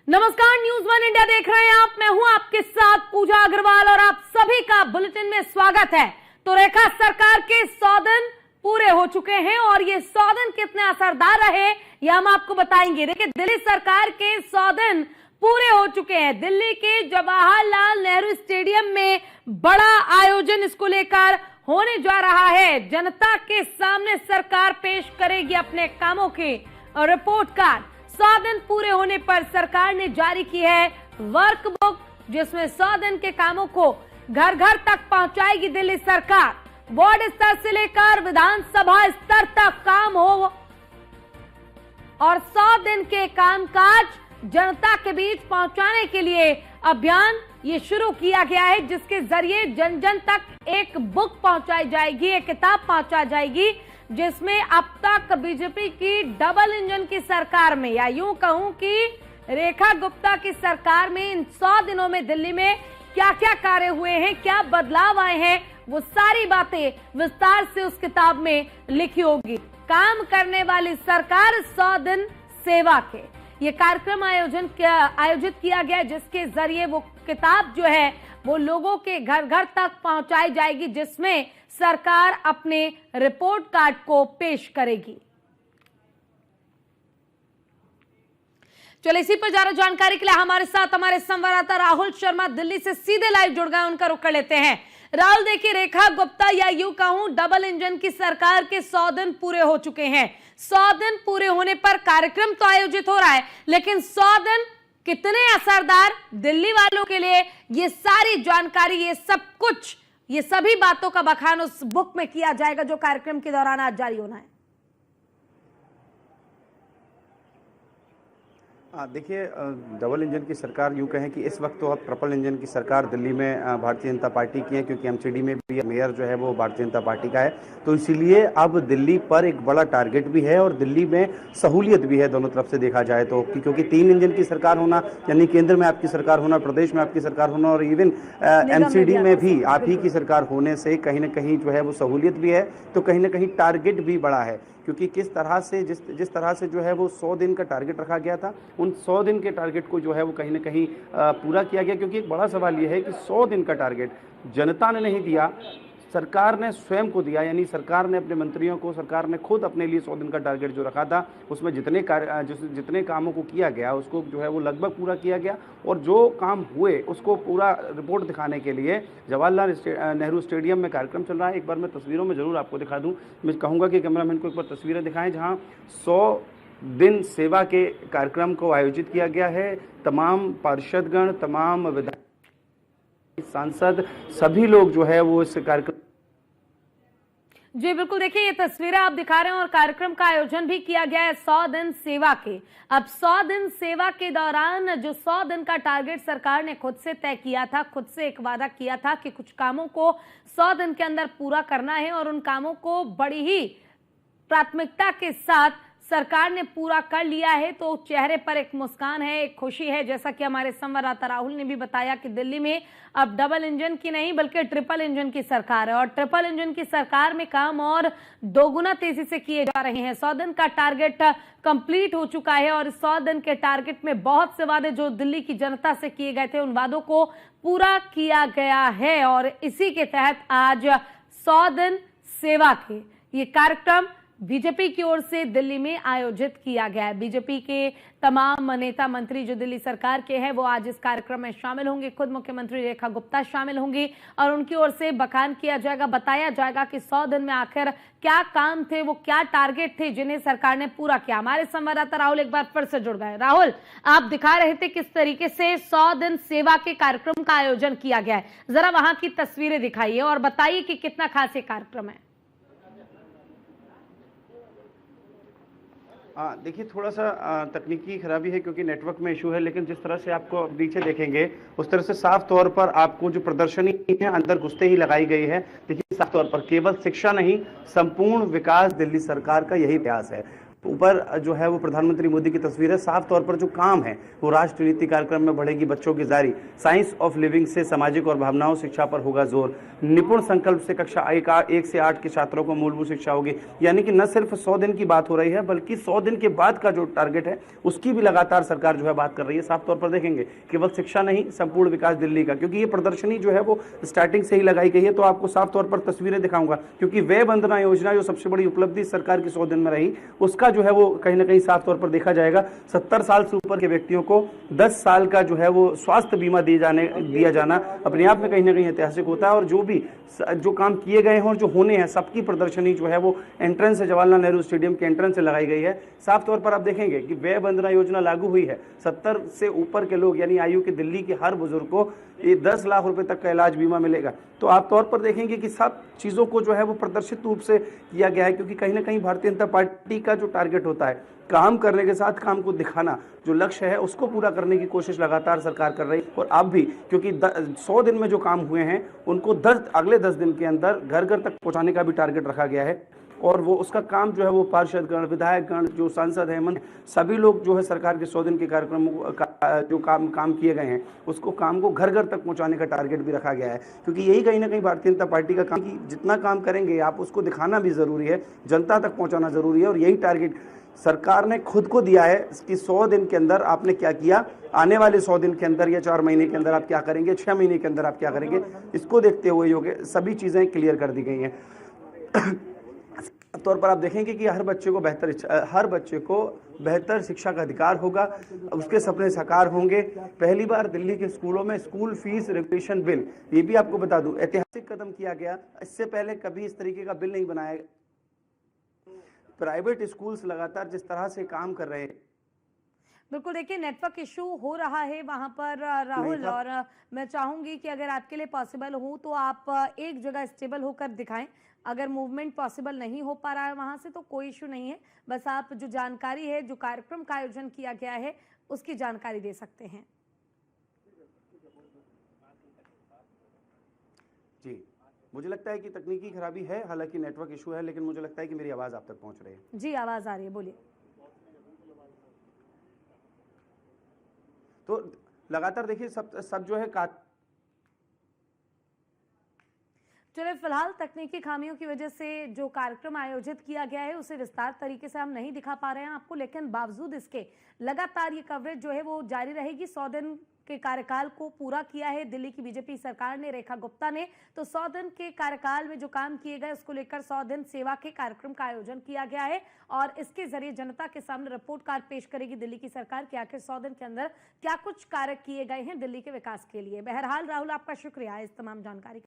नमस्कार, news one India देख रहे हैं आप। मैं हूं आपके साथ पूजा अग्रवाल और आप सभी का बुलेटिन में स्वागत है। तो रेखा सरकार के 100 दिन पूरे हो चुके हैं और ये 100 दिन कितने असरदार रहे ये हम आपको बताएंगे। देखिए, दिल्ली सरकार के 100 दिन पूरे हो चुके हैं। दिल्ली के जवाहरलाल नेहरू स्टेडियम में बड़ा आयोजन इसको लेकर होने जा रहा है। जनता के सामने सरकार पेश करेगी अपने कामों की रिपोर्ट कार्ड। 100 दिन पूरे होने पर सरकार ने जारी की है वर्कबुक, जिसमें 100 दिन के कामों को घर घर तक पहुंचाएगी दिल्ली सरकार। वार्ड स्तर से लेकर विधानसभा स्तर तक काम हो और 100 दिन के कामकाज जनता के बीच पहुंचाने के लिए अभियान ये शुरू किया गया है, जिसके जरिए जन जन तक एक बुक पहुंचाई जाएगी, एक किताब पहुंचाई जाएगी, जिसमें अब तक बीजेपी की डबल इंजन की सरकार में, या यूं कहूं कि रेखा गुप्ता की सरकार में इन 100 दिनों में दिल्ली में क्या क्या कार्य हुए हैं, क्या बदलाव आए हैं, वो सारी बातें विस्तार से उस किताब में लिखी होगी। काम करने वाली सरकार 100 दिन सेवा के ये कार्यक्रम आयोजित किया गया, जिसके जरिए वो किताब जो है वो लोगों के घर घर तक पहुंचाई जाएगी, जिसमें सरकार अपने रिपोर्ट कार्ड को पेश करेगी। चलो, इसी पर ज्यादा जानकारी के लिए हमारे साथ हमारे संवाददाता राहुल शर्मा दिल्ली से सीधे लाइव जुड़ गए, उनका रुख कर लेते हैं। राहुल, देखिए, रेखा गुप्ता या यूं कहूं डबल इंजन की सरकार के 100 दिन पूरे हो चुके हैं। 100 दिन पूरे होने पर कार्यक्रम तो आयोजित हो रहा है, लेकिन 100 दिन कितने असरदार दिल्ली वालों के लिए, ये सारी जानकारी, ये सब कुछ, ये सभी बातों का बखान उस बुक में किया जाएगा जो कार्यक्रम के दौरान आज जारी होना है। देखिए, डबल इंजन की सरकार, यूँ कहें कि इस वक्त तो अब ट्रिपल इंजन की सरकार दिल्ली में भारतीय जनता पार्टी की है, क्योंकि एमसीडी में भी मेयर जो है वो भारतीय जनता पार्टी का है। तो इसीलिए अब दिल्ली पर एक बड़ा टारगेट भी है और दिल्ली में सहूलियत भी है दोनों तरफ से देखा जाए तो, क्योंकि 3 इंजन की सरकार होना, यानी केंद्र में आपकी सरकार होना, प्रदेश में आपकी सरकार होना और इवन एमसीडी में भी आप ही की सरकार होने से कहीं ना कहीं जो है वो सहूलियत भी है, तो कहीं ना कहीं टारगेट भी बड़ा है। क्योंकि किस तरह से जिस तरह से जो है वो 100 दिन का टारगेट रखा गया था, उन 100 दिन के टारगेट को जो है वो कहीं ना कहीं पूरा किया गया। क्योंकि एक बड़ा सवाल ये है कि 100 दिन का टारगेट जनता ने नहीं दिया, सरकार ने स्वयं को दिया। यानी सरकार ने अपने मंत्रियों को, सरकार ने खुद अपने लिए 100 दिन का टारगेट जो रखा था, उसमें जितने कामों को किया गया उसको जो है वो लगभग पूरा किया गया। और जो काम हुए उसको पूरा रिपोर्ट दिखाने के लिए जवाहरलाल नेहरू स्टेडियम में कार्यक्रम चल रहा है। एक बार मैं तस्वीरों में जरूर आपको दिखा दूं। मैं कहूँगा कि कैमरामैन को एक बार तस्वीरें दिखाएं, जहाँ 100 दिन सेवा के कार्यक्रम को आयोजित किया गया है। तमाम पार्षदगण, तमाम विधायक, सांसद, सभी लोग जो है वो इस कार्यक्रम। जी बिल्कुल, देखिए, ये तस्वीरें आप दिखा रहे हैं और कार्यक्रम का आयोजन भी किया गया है 100 दिन सेवा के। अब 100 दिन सेवा के दौरान जो 100 दिन का टारगेट सरकार ने खुद से तय किया था, खुद से एक वादा किया था कि कुछ कामों को 100 दिन के अंदर पूरा करना है और उन कामों को बड़ी ही प्राथमिकता के साथ सरकार ने पूरा कर लिया है। तो चेहरे पर एक मुस्कान है, एक खुशी है, जैसा कि हमारे संवाददाता राहुल ने भी बताया कि दिल्ली में अब डबल इंजन की नहीं बल्कि ट्रिपल इंजन की सरकार है और ट्रिपल इंजन की सरकार में काम और दोगुना तेजी से किए जा रहे हैं। 100 दिन का टारगेट कंप्लीट हो चुका है और 100 दिन के टारगेट में बहुत से वादे जो दिल्ली की जनता से किए गए थे, उन वादों को पूरा किया गया है और इसी के तहत आज 100 दिन सेवा के ये कार्यक्रम बीजेपी की ओर से दिल्ली में आयोजित किया गया है। बीजेपी के तमाम नेता मंत्री जो दिल्ली सरकार के हैं वो आज इस कार्यक्रम में शामिल होंगे। खुद मुख्यमंत्री रेखा गुप्ता शामिल होंगी और उनकी ओर से बखान किया जाएगा, बताया जाएगा कि 100 दिन में आखिर क्या काम थे, वो क्या टारगेट थे जिन्हें सरकार ने पूरा किया। हमारे संवाददाता राहुल एक बार फिर से जुड़ गए। राहुल, आप दिखा रहे थे किस तरीके से 100 दिन सेवा के कार्यक्रम का आयोजन किया गया है, जरा वहां की तस्वीरें दिखाइए और बताइए कि कितना खास ये कार्यक्रम है। देखिए, थोड़ा सा तकनीकी खराबी है क्योंकि नेटवर्क में इशू है, लेकिन जिस तरह से आपको नीचे देखेंगे उस तरह से साफ तौर पर आपको जो प्रदर्शनी है अंदर घुसते ही लगाई गई है। देखिए, साफ तौर पर केवल शिक्षा नहीं, संपूर्ण विकास दिल्ली सरकार का यही प्रयास है। ऊपर जो है वो प्रधानमंत्री मोदी की तस्वीर है। साफ तौर पर जो काम है वो राष्ट्र नीति कार्यक्रम में बढ़ेगी बच्चों की जारी, साइंस ऑफ लिविंग से सामाजिक और भावनाओं शिक्षा पर होगा जोर, निपुण संकल्प से कक्षा 1 से 8 के छात्रों को मूलभूत शिक्षा होगी। यानी कि न सिर्फ 100 दिन की बात हो रही है बल्कि 100 दिन के बाद का जो टारगेट है उसकी भी लगातार सरकार जो है बात कर रही है। साफ तौर पर देखेंगे केवल शिक्षा नहीं, संपूर्ण विकास दिल्ली का, क्योंकि ये प्रदर्शनी जो है वो स्टार्टिंग से ही लगाई गई है। तो आपको साफ तौर पर तस्वीरें दिखाऊंगा, क्योंकि वय वंदना योजना जो सबसे बड़ी उपलब्धि सरकार की 100 दिन में रही, उसका जो है वो कहीं ना कहीं साफ तौर पर देखा जाएगा। 70 साल से ऊपर के व्यक्तियों को 10 साल का जो है वो स्वास्थ्य बीमा दिया जाना अपने आप में कहीं ना कहीं ऐतिहासिक होता है। और जो काम किए गए हैं और जो होने हैं सबकी प्रदर्शनी जो है वो एंट्रेंस से जवाहरलाल नेहरू स्टेडियम के एंट्रेंस से लगाई गई है। साफ तौर पर आप देखेंगे कि वय वंदना योजना लागू हुई है। 70 से ऊपर के लोग यानी आयु के दिल्ली के हर बुजुर्ग को ये 10 लाख रुपए तक का इलाज बीमा मिलेगा। तो आप तौर पर देखेंगे कि सब चीज़ों को जो है वो प्रदर्शित रूप से किया गया है, क्योंकि कहीं ना कहीं भारतीय जनता पार्टी का जो टारगेट होता है काम करने के साथ काम को दिखाना, जो लक्ष्य है उसको पूरा करने की कोशिश लगातार सरकार कर रही है। और अब भी क्योंकि 100 दिन में जो काम हुए हैं उनको अगले 10 दिन के अंदर घर घर तक पहुंचाने का भी टारगेट रखा गया है। और वो उसका काम जो है वो पार्षदगण, विधायकगण, जो सांसद हैं, मंत्री, सभी लोग जो है सरकार के 100 दिन के कार्यक्रमों का जो काम किए गए हैं उसको काम को घर घर तक पहुंचाने का टारगेट भी रखा गया है। क्योंकि यही कहीं ना कहीं भारतीय जनता पार्टी का काम, कि जितना काम करेंगे आप उसको दिखाना भी जरूरी है, जनता तक पहुंचाना जरूरी है। और यही टारगेट सरकार ने खुद को दिया है कि 100 दिन के अंदर आपने क्या किया, आने वाले 100 दिन के अंदर या 4 महीने के अंदर आप क्या करेंगे, 6 महीने के अंदर आप क्या करेंगे, इसको देखते हुए योग्य सभी चीजें क्लियर कर दी गई हैं। तौर पर आप देखेंगे कि हर बच्चे को बेहतर शिक्षा का अधिकार होगा, उसके सपने साकार होंगे। पहली बार दिल्ली के स्कूलों में स्कूल फीस रेगुलेशन बिल, ये भी आपको बता दूं ऐतिहासिक कदम किया गया। इससे पहले कभी इस तरीके का बिल नहीं बनाया। प्राइवेट स्कूल्स लगातार जिस तरह से काम कर रहे हैं, बिल्कुल, देखिए नेटवर्क इशू हो रहा है वहां पर राहुल, और मैं चाहूंगी कि अगर आपके लिए पॉसिबल हो तो आप एक जगह स्टेबल होकर दिखाएं। अगर मूवमेंट पॉसिबल नहीं हो पा रहा है वहां से तो कोई इशू नहीं है, बस आप जो जानकारी है, जो कार्यक्रम का आयोजन किया गया है उसकी जानकारी दे सकते हैं। जी, मुझे लगता है कि तकनीकी खराबी है, हालांकि नेटवर्क इशू है, लेकिन मुझे लगता है कि मेरी आवाज आप तक पहुंच रही है। जी, आवाज आ रही है, बोलिए। तो लगातार देखिए सब जो है चलिए, फिलहाल तकनीकी खामियों की वजह से जो कार्यक्रम आयोजित किया गया है उसे विस्तार तरीके से हम नहीं दिखा पा रहे हैं आपको, लेकिन बावजूद इसके लगातार ये कवरेज जो है वो जारी रहेगी। 100 दिन के कार्यकाल को पूरा किया है दिल्ली की बीजेपी सरकार ने, रेखा गुप्ता ने, तो 100 दिन के कार्यकाल में जो काम किए गए उसको लेकर 100 दिन सेवा के कार्यक्रम का आयोजन किया गया है और इसके जरिए जनता के सामने रिपोर्ट कार्ड पेश करेगी दिल्ली की सरकार कि आखिर 100 दिन के अंदर क्या कुछ कार्य किए गए हैं दिल्ली के विकास के लिए। बहरहाल राहुल, आपका शुक्रिया इस तमाम जानकारी